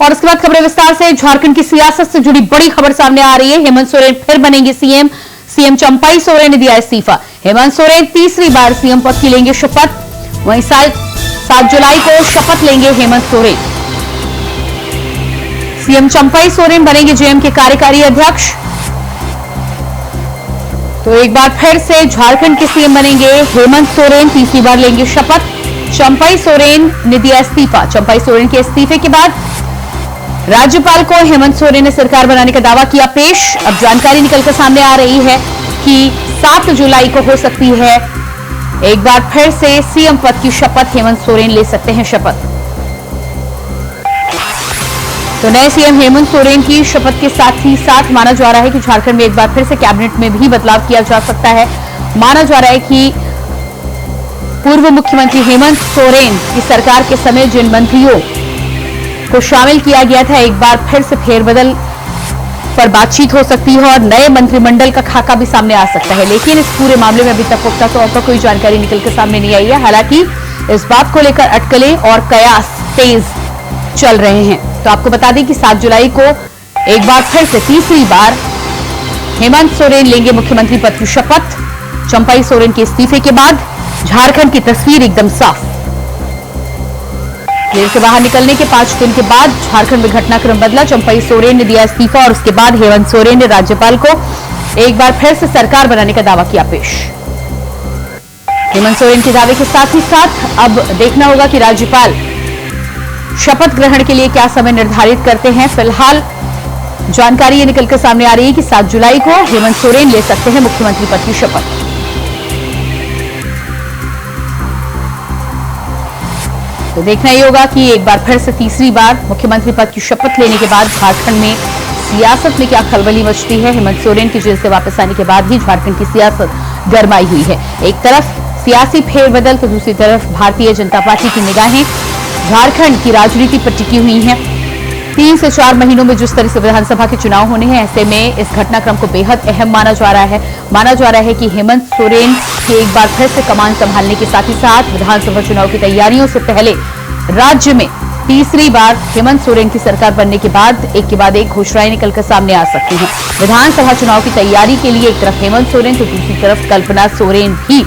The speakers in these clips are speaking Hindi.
और उसके बाद खबरें विस्तार से। झारखंड की सियासत से जुड़ी बड़ी खबर सामने आ रही है। हेमंत सोरेन फिर बनेंगे सीएम। सीएम चंपाई सोरेन ने दिया इस्तीफा। हेमंत सोरेन तीसरी बार सीएम पद की लेंगे शपथ। वहीं 7 जुलाई को शपथ लेंगे हेमंत सोरेन। सीएम चंपाई सोरेन बनेंगे जेएम के कार्यकारी अध्यक्ष। तो एक बार फिर से झारखंड के सीएम बनेंगे हेमंत सोरेन, तीसरी बार लेंगे शपथ। चंपाई सोरेन ने दिया इस्तीफा। चंपाई सोरेन के इस्तीफे के बाद राज्यपाल को हेमंत सोरेन ने सरकार बनाने का दावा किया पेश। अब जानकारी निकलकर सामने आ रही है कि 7 जुलाई को हो सकती है एक बार फिर से सीएम पद की शपथ। हेमंत सोरेन ले सकते हैं शपथ। तो नए सीएम हेमंत सोरेन की शपथ के साथ ही साथ माना जा रहा है कि झारखंड में एक बार फिर से कैबिनेट में भी बदलाव किया जा सकता है। माना जा रहा है कि पूर्व मुख्यमंत्री हेमंत सोरेन की सरकार के समय जिन मंत्रियों को शामिल किया गया था, एक बार फिर से फेरबदल पर बातचीत हो सकती है और नए मंत्रिमंडल का खाका भी सामने आ सकता है। लेकिन इस पूरे मामले में अभी तक पुख्ता तौर पर कोई जानकारी निकलकर सामने नहीं आई है। हालांकि इस बात को लेकर अटकलें और कयास तेज चल रहे हैं। तो आपको बता दें कि 7 जुलाई को एक बार फिर से तीसरी बार हेमंत सोरेन लेंगे मुख्यमंत्री पद की शपथ। चंपाई सोरेन के इस्तीफे के बाद झारखंड की तस्वीर एकदम साफ। जेल से बाहर निकलने के 5 दिन के बाद झारखंड में घटनाक्रम बदला। चंपाई सोरेन ने दिया इस्तीफा और उसके बाद हेमंत सोरेन ने राज्यपाल को एक बार फिर से सरकार बनाने का दावा किया पेश। हेमंत सोरेन के दावे के साथ ही साथ अब देखना होगा कि राज्यपाल शपथ ग्रहण के लिए क्या समय निर्धारित करते हैं। फिलहाल जानकारी ये निकलकर सामने आ रही है कि 7 जुलाई को हेमंत सोरेन ले सकते हैं मुख्यमंत्री पद की शपथ। तो देखना ही होगा कि एक बार फिर से तीसरी बार मुख्यमंत्री पद की शपथ लेने के बाद झारखंड में सियासत में क्या खलबली मचती है। हेमंत सोरेन की जेल से वापस आने के बाद ही झारखंड की सियासत गरमाई हुई है। एक तरफ सियासी फेरबदल तो दूसरी तरफ भारतीय जनता पार्टी की निगाहें झारखंड की राजनीति पर टिकी हुई हैं। 3 से 4 महीनों में जिस तरह से विधानसभा के चुनाव होने हैं, ऐसे में इस घटनाक्रम को बेहद अहम माना जा रहा है। माना जा रहा है कि हेमंत सोरेन के एक बार फिर से कमान संभालने के साथ ही साथ विधानसभा चुनाव की तैयारियों से पहले राज्य में तीसरी बार हेमंत सोरेन की सरकार बनने के बाद एक घोषणाएं निकलकर सामने आ सकती हैं। विधानसभा चुनाव की तैयारी के लिए एक तरफ हेमंत सोरेन तो दूसरी तरफ कल्पना सोरेन भी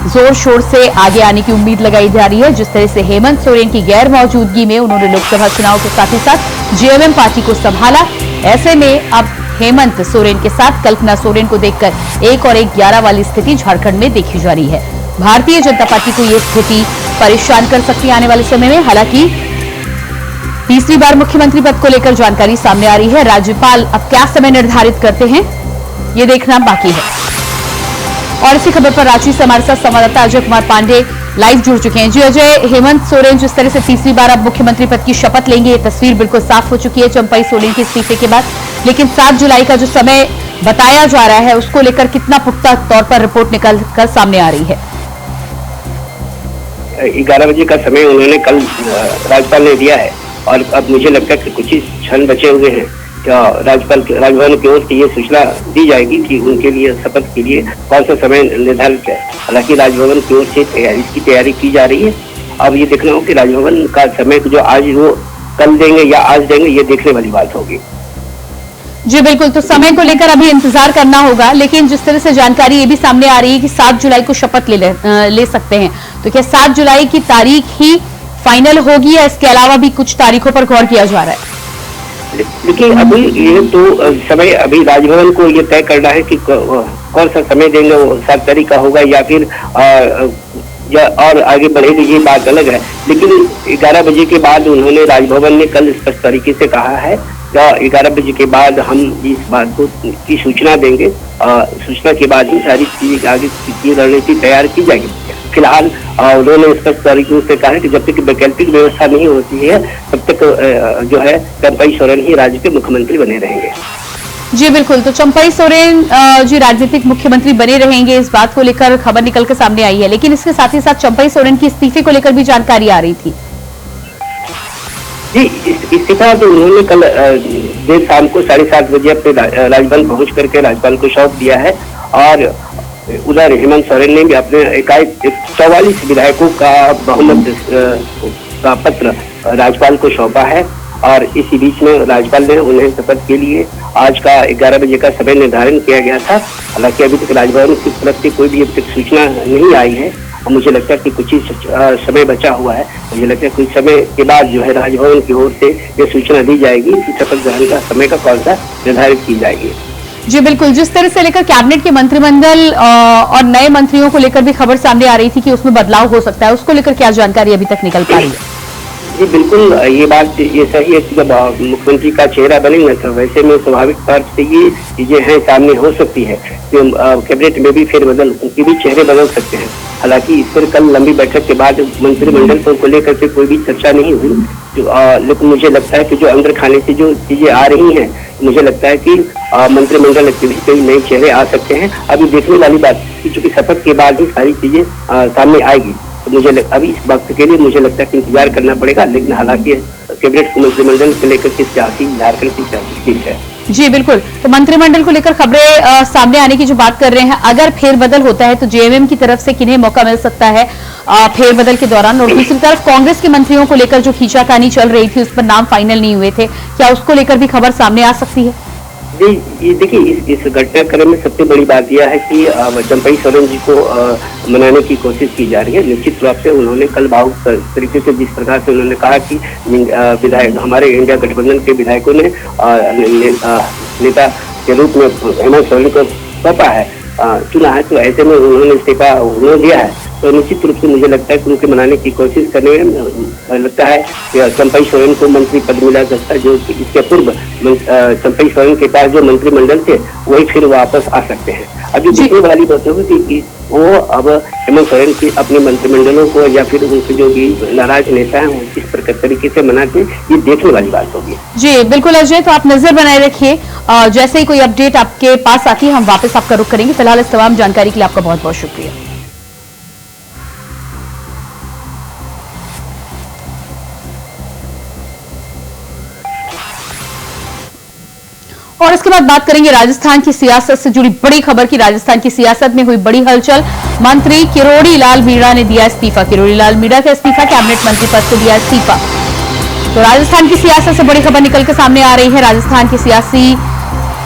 जोर शोर से आगे आने की उम्मीद लगाई जा रही है। जिस तरह से हेमंत सोरेन की गैर मौजूदगी में उन्होंने लोकसभा चुनाव के साथ ही साथ जेएमएम पार्टी को संभाला, ऐसे में अब हेमंत सोरेन के साथ कल्पना सोरेन को देखकर 1 और 1 11 वाली स्थिति झारखंड में देखी जा रही है। भारतीय जनता पार्टी को यह स्थिति परेशान कर सकती है आने वाले समय में। हालांकि तीसरी बार मुख्यमंत्री पद को लेकर जानकारी सामने आ रही है। राज्यपाल अब क्या समय निर्धारित करते हैं, ये देखना बाकी है। और इसी खबर पर रांची से हमारे साथ संवाददाता अजय कुमार पांडे लाइव जुड़ चुके हैं। जी अजय, हेमंत सोरेन जिस तरह से तीसरी बार अब मुख्यमंत्री पद की शपथ लेंगे, ये तस्वीर बिल्कुल साफ हो चुकी है चंपाई सोरेन के इस्तीफे के बाद। लेकिन 7 जुलाई का जो समय बताया जा रहा है, उसको लेकर कितना पुख्ता तौर पर रिपोर्ट निकल कर सामने आ रही है? 11 बजे का समय उन्होंने कल राज्यपाल ने दिया है और अब मुझे लगता है कि कुछ ही क्षण बचे हुए हैं। राजभवन की ओर से ये सूचना दी जाएगी कि उनके लिए शपथ के लिए कौन सा समय निर्धारित है। हालांकि राजभवन की ओर से इसकी तैयारी की जा रही है। अब ये देखना हो कि राजभवन का समय जो आज वो कल देंगे या आज देंगे, ये देखने वाली बात होगी। जी बिल्कुल, तो समय को लेकर अभी इंतजार करना होगा। लेकिन जिस तरह से जानकारी ये भी सामने आ रही है कि 7 जुलाई को शपथ ले सकते हैं, तो क्या 7 जुलाई की तारीख ही फाइनल होगी या इसके अलावा भी कुछ तारीखों पर गौर किया जा रहा है? लेकिन अभी ये तो समय अभी राजभवन को ये तय करना है कि कौन सा समय देंगे, वो 7 तारीख का होगा या फिर या और आगे बढ़ेगी, ये बात अलग है। लेकिन 11 बजे के बाद उन्होंने राजभवन ने कल स्पष्ट तरीके से कहा है 11 बजे के बाद हम इस बात को की सूचना देंगे। सूचना के बाद ही सारी चीजें आगे की रणनीति तैयार की जाएगी। फिलहाल उन्होंने स्पष्ट तरीके से कहा है कि जब तक वैकल्पिक व्यवस्था नहीं होती है, तब तक जो है चंपाई सोरेन ही राज्य के मुख्यमंत्री बने रहेंगे। जी बिल्कुल, तो चंपाई सोरेन जी राजनीतिक मुख्यमंत्री बने रहेंगे, इस बात को लेकर खबर निकलकर सामने आई है। लेकिन इसके साथ ही साथ चंपाई सोरेन की इस्तीफे को लेकर भी जानकारी आ रही थी। जी, इस्तीफा तो उन्होंने कल देर शाम को 7:30 बजे अपने राजभवन पहुंच करके राज्यपाल को सौंप दिया है। और उधर हेमंत सोरेन ने भी अपने एकाएक 44 विधायकों का बहुमत का पत्र राज्यपाल को सौंपा है। और इसी बीच में राज्यपाल ने उन्हें शपथ के लिए आज का 11 बजे का समय निर्धारण किया गया था। हालांकि अभी तक राजभवन की तरफ से कोई भी अभी तक सूचना नहीं आई है और मुझे लगता है कि कुछ ही समय बचा हुआ है। मुझे लगता है कुछ समय के बाद जो है राजभवन की ओर से ये सूचना दी जाएगी कि शपथ ग्रहण का समय का कौन सा निर्धारित की जाएगी। जी बिल्कुल, जिस तरह से लेकर कैबिनेट के मंत्रिमंडल और नए मंत्रियों को लेकर भी खबर सामने आ रही थी कि उसमें बदलाव हो सकता है, उसको लेकर क्या जानकारी अभी तक निकल पाई है? जी बिल्कुल, ये बात ये सही है कि जब मुख्यमंत्री का चेहरा बनेगा तो वैसे में स्वाभाविक तौर से ये चीजें हैं सामने हो सकती है कि कैबिनेट में भी फेरबदल, उनके भी चेहरे बदल सकते हैं। हालांकि इस पर कल लंबी बैठक के बाद मंत्रिमंडल को लेकर के कोई भी चर्चा नहीं हुई, लेकिन मुझे लगता है कि जो अंदर खाने से जो चीजें आ रही हैं, मुझे लगता है कि मंत्रिमंडल के भी कई नए चेहरे आ सकते हैं। अभी देखने वाली बात कि चूंकि शपथ के बाद ही सारी चीजें सामने आएगी, तो मुझे अभी इस वक्त के लिए मुझे लगता है कि इंतजार करना पड़ेगा। लेकिन हालांकि कैबिनेट मंत्रिमंडल को लेकर के सियासी झारखंड की सियासी है। जी बिल्कुल, तो मंत्रिमंडल को लेकर खबरें सामने आने की जो बात कर रहे हैं, अगर फेरबदल होता है तो जेएमएम की तरफ से किन्हें मौका मिल सकता है फेरबदल के दौरान? और दूसरी तरफ कांग्रेस के मंत्रियों को लेकर जो खींचातानी चल रही थी, उस पर नाम फाइनल नहीं हुए थे, क्या उसको लेकर भी खबर सामने आ सकती है? जी, ये देखिए इस घटनाक्रम में सबसे बड़ी बात यह है कि चंपई सोरेन जी को मनाने की कोशिश की जा रही है। निश्चित रूप से उन्होंने कल भावुक तरीके से जिस प्रकार से उन्होंने कहा कि विधायक हमारे इंडिया गठबंधन के विधायकों ने नेता के रूप में हेमंत सोरेन को सौंपा है, चुना है, तो ऐसे में उन्होंने इस्तीफा उन्होंने दिया है। तो निश्चित रूप से मुझे लगता है कि उनके मनाने की कोशिश करने में लगता है कि चंपई सोरेन को मंत्री पद मिला सकता है, जो इसके पूर्व चंपई सोरेन के पास जो मंत्रिमंडल थे वही फिर वापस आ सकते हैं। अभी देखने वाली बात होगी कि वो अब हेमंत सोरेन की अपने मंत्रिमंडलों को या फिर उनके जो भी नाराज नेता हैं वो किस प्रकार तरीके से मनाते, ये देखने वाली बात होगी। जी बिल्कुल अजय, तो आप नजर बनाए रखिए, जैसे ही कोई अपडेट आपके पास आती है हम वापस आपका रुख करेंगे। फिलहाल इस तमाम जानकारी के लिए आपका बहुत बहुत शुक्रिया। और इसके बाद बात करेंगे राजस्थान की सियासत से जुड़ी बड़ी खबर की। राजस्थान की सियासत में हुई बड़ी हलचल, मंत्री किरोड़ी लाल मीणा ने दिया इस्तीफा। किरोड़ी लाल मीणा का इस्तीफा, कैबिनेट मंत्री पद से दिया इस्तीफा। तो राजस्थान की सियासत से बड़ी खबर निकल के सामने आ रही है। राजस्थान की सियासी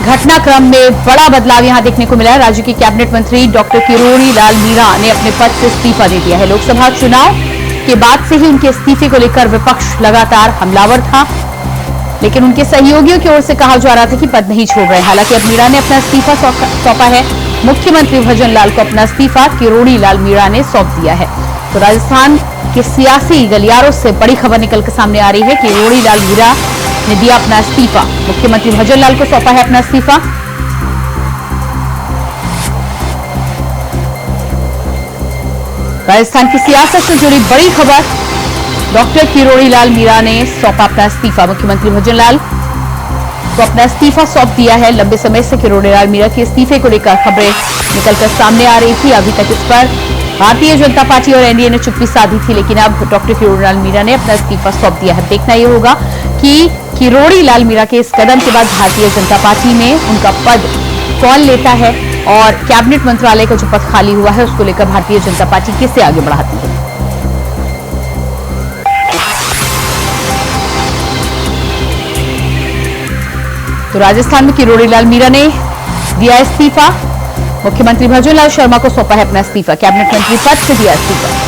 घटनाक्रम में बड़ा बदलाव यहां देखने को मिला है। राज्य के कैबिनेट मंत्री डॉक्टर किरोड़ी लाल मीणा ने अपने पद से इस्तीफा दे दिया है। लोकसभा चुनाव के बाद से ही उनके इस्तीफे को लेकर विपक्ष लगातार हमलावर था, लेकिन उनके सहयोगियों की ओर से कहा जा रहा था कि पद नहीं छोड़ रहे। हालांकि अब मीणा ने अपना इस्तीफा सौंपा है। मुख्यमंत्री भजन लाल को अपना इस्तीफा किरोड़ी लाल मीणा ने सौंप दिया है। तो राजस्थान के सियासी गलियारों से बड़ी खबर निकल कर सामने आ रही है कि किरोड़ी लाल मीणा ने दिया अपना इस्तीफा, मुख्यमंत्री भजन लाल को सौंपा है अपना इस्तीफा। राजस्थान की सियासत से जुड़ी बड़ी खबर, डॉक्टर किरोड़ी लाल मीणा ने सौंपा अपना इस्तीफा। मुख्यमंत्री भजन लाल को अपना इस्तीफा सौंप दिया है। लंबे समय से किरोड़ी लाल मीणा के इस्तीफे को लेकर खबरें निकलकर सामने आ रही थी। अभी तक इस पर भारतीय जनता पार्टी और एनडीए ने चुप्पी साधी थी, लेकिन अब डॉक्टर किरोड़ी लाल मीणा ने अपना इस्तीफा सौंप दिया है। देखना यह होगा कि किरोड़ी लाल मीणा के इस कदम के बाद भारतीय जनता पार्टी में उनका पद कौन लेता है और कैबिनेट मंत्रालय का जो पद खाली हुआ है उसको लेकर भारतीय जनता पार्टी किससे आगे बढ़ाती है। तो राजस्थान में किरोड़ी लाल मीणा ने दिया इस्तीफा। मुख्यमंत्री भजन लाल शर्मा को सौंपा है अपना इस्तीफा। कैबिनेट मंत्री पद से दिया इस्तीफा।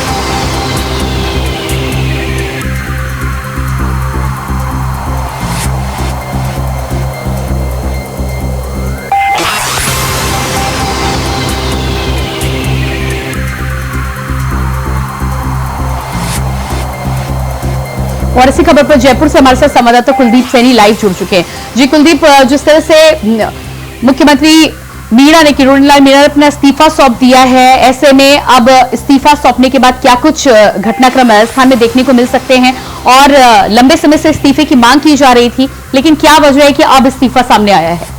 और इसी खबर पर जयपुर से हमारे साथ संवाददाता कुलदीप सैनी लाइव जुड़ चुके हैं। जी कुलदीप, जिस तरह से मुख्यमंत्री मीणा ने किरोड़ी लाल मीणा ने अपना इस्तीफा सौंप दिया है, ऐसे में अब इस्तीफा सौंपने के बाद क्या कुछ घटनाक्रम राजस्थान में देखने को मिल सकते हैं? और लंबे समय से इस्तीफे की मांग की जा रही थी, लेकिन क्या वजह है कि अब इस्तीफा सामने आया है?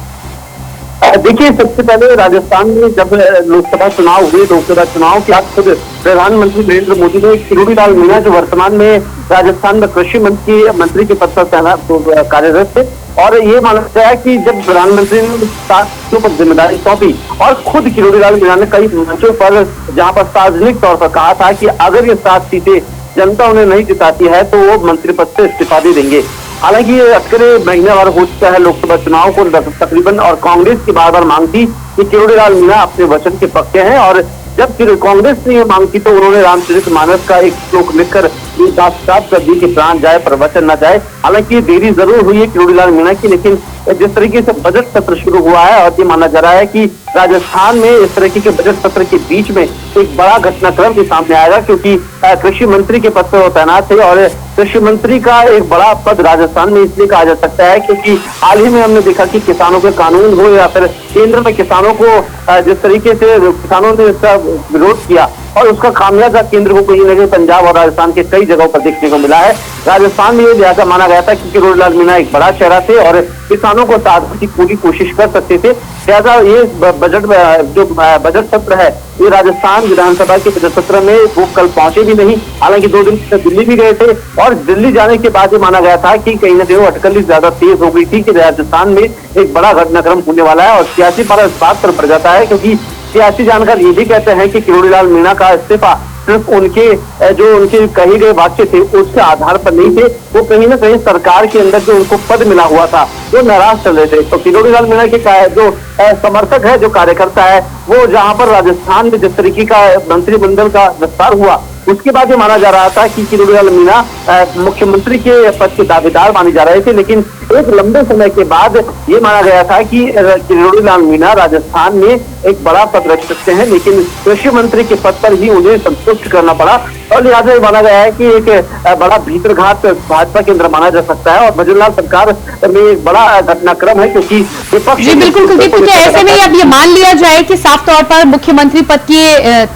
देखिए, सबसे पहले राजस्थान में जब लोकसभा चुनाव हुए, लोकसभा चुनाव के बाद खुद प्रधानमंत्री नरेंद्र मोदी ने किरोड़ी लाल मीणा जो वर्तमान में राजस्थान में कृषि मंत्री के पद पर कार्यरत थे, और ये माना गया कि जब प्रधानमंत्री ने 7 सीटों पर जिम्मेदारी सौंपी और खुद किरोड़ी लाल मीणा ने कई मंचों पर जहां पर सार्वजनिक तौर पर कहा था कि अगर ये 7 सीटें जनता उन्हें नहीं जिताती है तो वो मंत्री पद से इस्तीफा दे देंगे। हालांकि ये अटकलें महीने भर हो चुका है लोकसभा चुनाव को तकरीबन, और कांग्रेस की बार बार मांग थी कि किरोड़ीलाल मीणा अपने वचन के पक्के हैं, और जब फिर कांग्रेस ने ये मांग की तो उन्होंने रामचरितमानस का एक श्लोक लिखकर ये साफ कर दी कि प्राण जाए पर वचन न जाए। हालांकि देरी जरूर हुई है किरोड़ीलाल मीणा की, लेकिन जिस तरीके से बजट सत्र शुरू हुआ है और ये माना जा रहा है कि राजस्थान में इस तरीके के बजट सत्र के बीच में एक बड़ा घटनाक्रम भी सामने आएगा, क्योंकि कृषि मंत्री के पद पर वो तैनात है, और कृषि मंत्री का एक बड़ा पद राजस्थान में इसलिए कहा जा सकता है क्योंकि हाल ही में हमने देखा कि किसानों के कानून हो या फिर केंद्र में किसानों को जिस तरीके से किसानों ने इसका विरोध किया और उसका खामियाजा केंद्र को कहीं न कहीं पंजाब और राजस्थान के कई जगहों पर देखने को मिला है। राजस्थान में ये लिहाजा माना गया था कि किरोड़ीलाल मीणा एक बड़ा चेहरा थे और किसानों को साधने की पूरी कोशिश कर सकते थे, लिहाजा ये बजट सत्र है ये राजस्थान विधानसभा के बजट सत्र में वो कल पहुंचे भी नहीं। हालांकि 2 दिन से दिल्ली भी गए थे, और दिल्ली जाने के बाद ये माना गया था कि कहीं न कहीं वो अटकलें ज्यादा तेज हो गई थी कि राजस्थान में एक बड़ा घटनाक्रम होने वाला है, और सियासी पारा इस बात पर बढ़ जाता है क्योंकि सियासी जानकार ये भी कहते हैं कि किरोड़ीलाल मीणा का इस्तीफा सिर्फ उनके जो उनके कहे गए वाक्य थे उसके आधार पर नहीं थे, वो कहीं ना कहीं सरकार के अंदर जो उनको पद मिला हुआ था वो नाराज चल रहे थे। तो किरोड़ीलाल मीणा के जो समर्थक है, जो कार्यकर्ता है, वो जहां पर राजस्थान में जिस तरीके का मंत्रिमंडल का विस्तार हुआ उसके बाद ये माना जा रहा था कि किरोड़ीलाल मीणा मुख्यमंत्री के पद के दावेदार माने जा रहे थे, लेकिन एक लंबे समय के बाद ये माना गया था कि किरोड़ीलाल मीणा राजस्थान में एक बड़ा पद रख सकते हैं, लेकिन कृषि मंत्री के पद पर ही उन्हें संतुष्ट करना पड़ा, और लिहाजा ये माना गया है कि एक बड़ा भीतरघात भाजपा के अंदर माना जा सकता है, और भजनलाल सरकार में एक बड़ा घटनाक्रम है क्योंकि विपक्ष। जी बिल्कुल कुलदीप, क्या ऐसे में अब ये मान लिया जाए कि साफ तौर पर मुख्यमंत्री पद की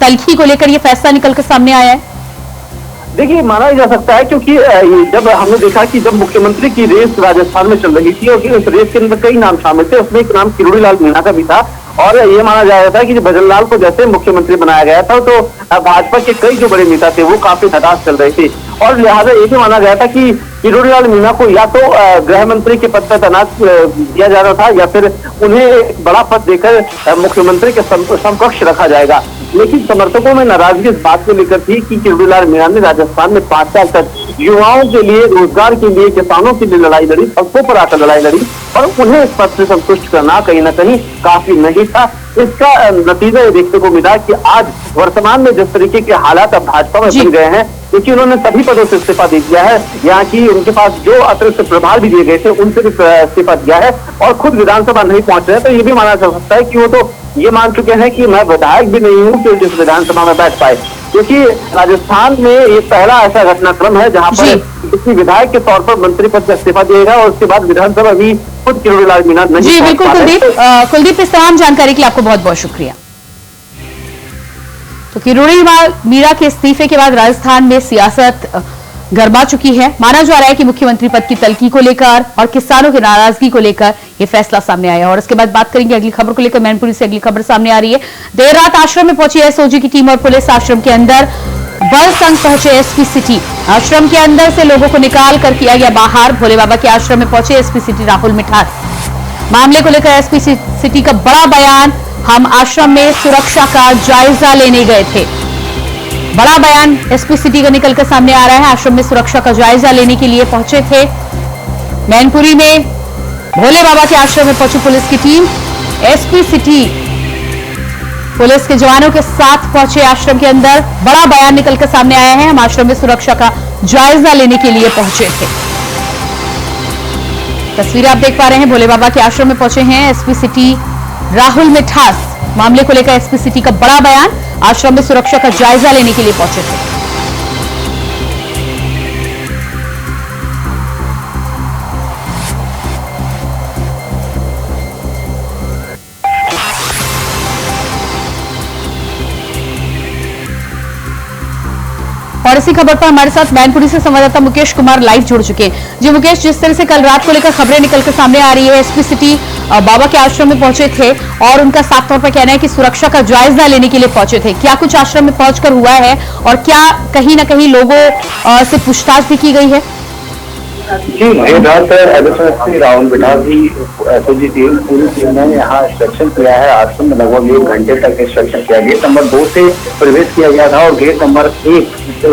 तल्खी को लेकर ये फैसला निकल कर सामने आया है? देखिए, माना जा सकता है क्योंकि जब हमने देखा कि जब मुख्यमंत्री की रेस राजस्थान में चल रही थी और उस रेस के अंदर कई नाम शामिल थे, उसमें एक नाम किरोड़ीलाल मीणा का भी था, और ये माना जा रहा था कि भजनलाल को जैसे मुख्यमंत्री बनाया गया था तो भाजपा के कई जो बड़े नेता थे वो काफी नाराज चल रहे थे, और लिहाजा ये भी माना गया था कि किरोड़ीलाल मीणा को या तो गृह मंत्री के पद पर तैनात किया जा रहा था या फिर उन्हें एक बड़ा पद देकर मुख्यमंत्री के समकक्ष रखा जाएगा। लेकिन समर्थकों में नाराजगी इस बात को लेकर थी कि किरोड़ीलाल मीणा ने राजस्थान में 5 साल तक युवाओं के लिए, रोजगार के लिए, किसानों के लिए लड़ाई लड़ी, सबको पर आकर लड़ाई लड़ी, और उन्हें इस पद से संतुष्ट करना कहीं ना कहीं काफी नहीं था। इसका नतीजा ये देखने को मिला कि आज वर्तमान में जिस तरीके के हालात अब भाजपा में बन गए हैं, क्योंकि उन्होंने सभी पदों से इस्तीफा दे दिया है, यहाँ की उनके पास जो अतिरिक्त प्रभार भी दिए गए थे उनसे भी इस्तीफा दिया है, और खुद विधानसभा नहीं पहुंच रहे, तो ये भी माना जा सकता है कि वो तो ये मान चुके हैं कि मैं विधायक भी नहीं हूँ कि जिस विधानसभा में बैठ पाए, क्योंकि राजस्थान में ये पहला ऐसा घटनाक्रम है जहां पर किसी विधायक के तौर पर मंत्री पद से इस्तीफा दिएगा और उसके बाद विधानसभा भी खुद किरोड़ीलाल मीणा नहीं। जी बिल्कुल कुलदीप, इस तमाम जानकारी के लिए आपको बहुत बहुत शुक्रिया। तो किरोड़ीलाल मीणा के इस्तीफे के बाद राजस्थान में सियासत गरमा चुकी है। माना जा रहा है कि मुख्यमंत्री पद की तल्खी को लेकर और किसानों की नाराजगी को लेकर यह फैसला सामने आया, और इसके बाद बात करेंगे अगली खबर को लेकर। मैनपुरी से अगली खबर सामने आ रही है। देर रात आश्रम में पहुंची एसओजी की टीम और पुलिस आश्रम के अंदर बल संग पहुंचे एसपी सिटी। आश्रम के अंदर से लोगों को निकाल कर किया गया बाहर। भोले बाबा के आश्रम में पहुंचे एसपी सिटी राहुल मिठास। मामले को लेकर एसपी सिटी का बड़ा बयान, हम आश्रम में सुरक्षा का जायजा लेने गए थे। बड़ा बयान एसपी सिटी का निकलकर सामने आ रहा है। आश्रम में सुरक्षा का जायजा लेने के लिए पहुंचे थे। मैनपुरी में भोले बाबा के आश्रम में पहुंची पुलिस की टीम। एसपी सिटी पुलिस के जवानों के साथ पहुंचे आश्रम के अंदर। बड़ा बयान निकलकर सामने आया है, हम आश्रम में सुरक्षा का जायजा लेने के लिए पहुंचे थे। तस्वीरें आप देख पा रहे हैं, भोले बाबा के आश्रम में पहुंचे हैं एसपी सिटी राहुल मिठास। मामले को लेकर एसपी सिटी का बड़ा बयान, आश्रम में सुरक्षा का जायजा लेने के लिए पहुंचे थे। और इसी खबर पर हमारे साथ मैनपुरी से संवाददाता मुकेश कुमार लाइव जुड़ चुके हैं। जी मुकेश, जिस तरह से कल रात को लेकर खबरें निकलकर सामने आ रही है, एसपी सिटी बाबा के आश्रम में पहुंचे थे और उनका साफ तौर पर कहना है कि सुरक्षा का जायजा लेने के लिए पहुंचे थे। क्या कुछ आश्रम में पहुंचकर हुआ है और क्या कहीं ना कहीं लोगों से पूछताछ भी की गई है? जी, देर रात एसपी राहुल मिठास जी एसओजी टीम पूरी टीम ने यहाँ इंस्ट्रक्शन किया है। आश्रम में लगभग 1 घंटे तक इंस्ट्रक्शन किया। गेट नंबर 2 से प्रवेश किया गया था और गेट नंबर 1 से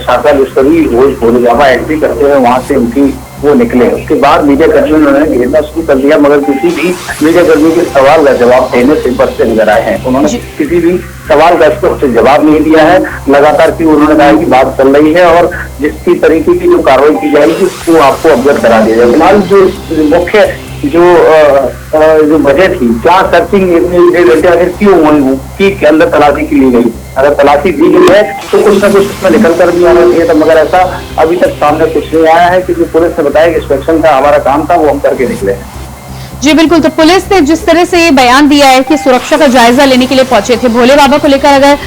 शाखा लश्करी रोज भोले बाबा एंट्री करते हुए वहां से उनकी वो निकले। उसके बाद मीडिया कर्मियों ने घेरना शुरू कर दिया, मगर किसी भी मीडिया कर्मी के सवाल का जवाब देने से बचते नजर आए हैं। उन्होंने किसी भी सवाल का स्पष्ट जवाब नहीं दिया है। लगातार की उन्होंने कहा कि बात चल रही है और जिसकी तरीके की जो कार्रवाई की जाएगी उसको आपको अवगत करा दिया जाए। फिलहाल जो मुख्य जो वजह थी, क्या सर्चिंग इतने घंटे आखिर क्यों हुई, वो के अंदर तलाशी की ली गई, अगर तलाशी दी गई है तो कुछ ना कुछ उसमें निकल कर भी आना चाहिए था, मगर ऐसा अभी तक सामने कुछ नहीं आया है। क्योंकि पुलिस ने बताया कि इंस्पेक्शन का हमारा काम था, वो हम करके निकले हैं। जी बिल्कुल, तो पुलिस ने जिस तरह से ये बयान दिया है कि सुरक्षा का जायजा लेने के लिए पहुंचे थे भोले बाबा को लेकर, अगर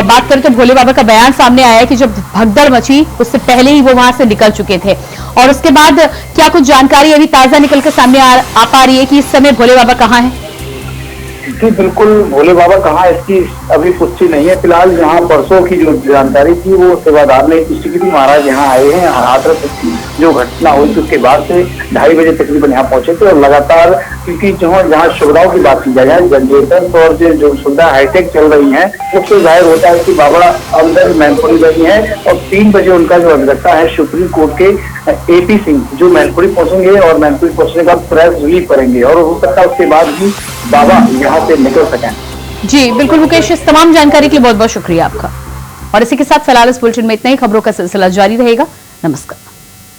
बात करें तो भोले बाबा का बयान सामने आया है कि जब भगदड़ मची उससे पहले ही वो वहां से निकल चुके थे। और उसके बाद क्या कुछ जानकारी अभी ताजा निकल कर सामने आ पा रही है कि इस समय भोले बाबा कहाँ हैं? जी बिल्कुल, भोले बाबा कहाँ, इसकी अभी पुष्टि नहीं है। फिलहाल यहाँ परसों की जो जानकारी थी वो सेवादार ने पुष्टि की थी। महाराज यहाँ आए हैं, हाथरस जो घटना हुई थी उसके बाद से 2:30 बजे तकरीबन यहाँ पहुंचे थे और लगातार, क्योंकि जहाँ सुविधाओं की बात की जाए, जनरेटर और जो सुविधा हाईटेक चल रही है उससे जाहिर होता है कि बाबा अंदर मैनपुरी गई है। और 3 बजे उनका जो अधिवक्ता है सुप्रीम कोर्ट के AP सिंह जो मैनपुरी पहुंचेंगे और मैनपुरी पहुंचने का प्रेस रिलीज करेंगे और हो सकता है उसके बाद भी बाबा यहाँ से निकल सकें। जी बिल्कुल मुकेश, इस तमाम जानकारी के लिए बहुत बहुत शुक्रिया आपका। और इसी के साथ फिलहाल इस बुलेटिन में इतना ही। खबरों का सिलसिला जारी रहेगा। नमस्कार।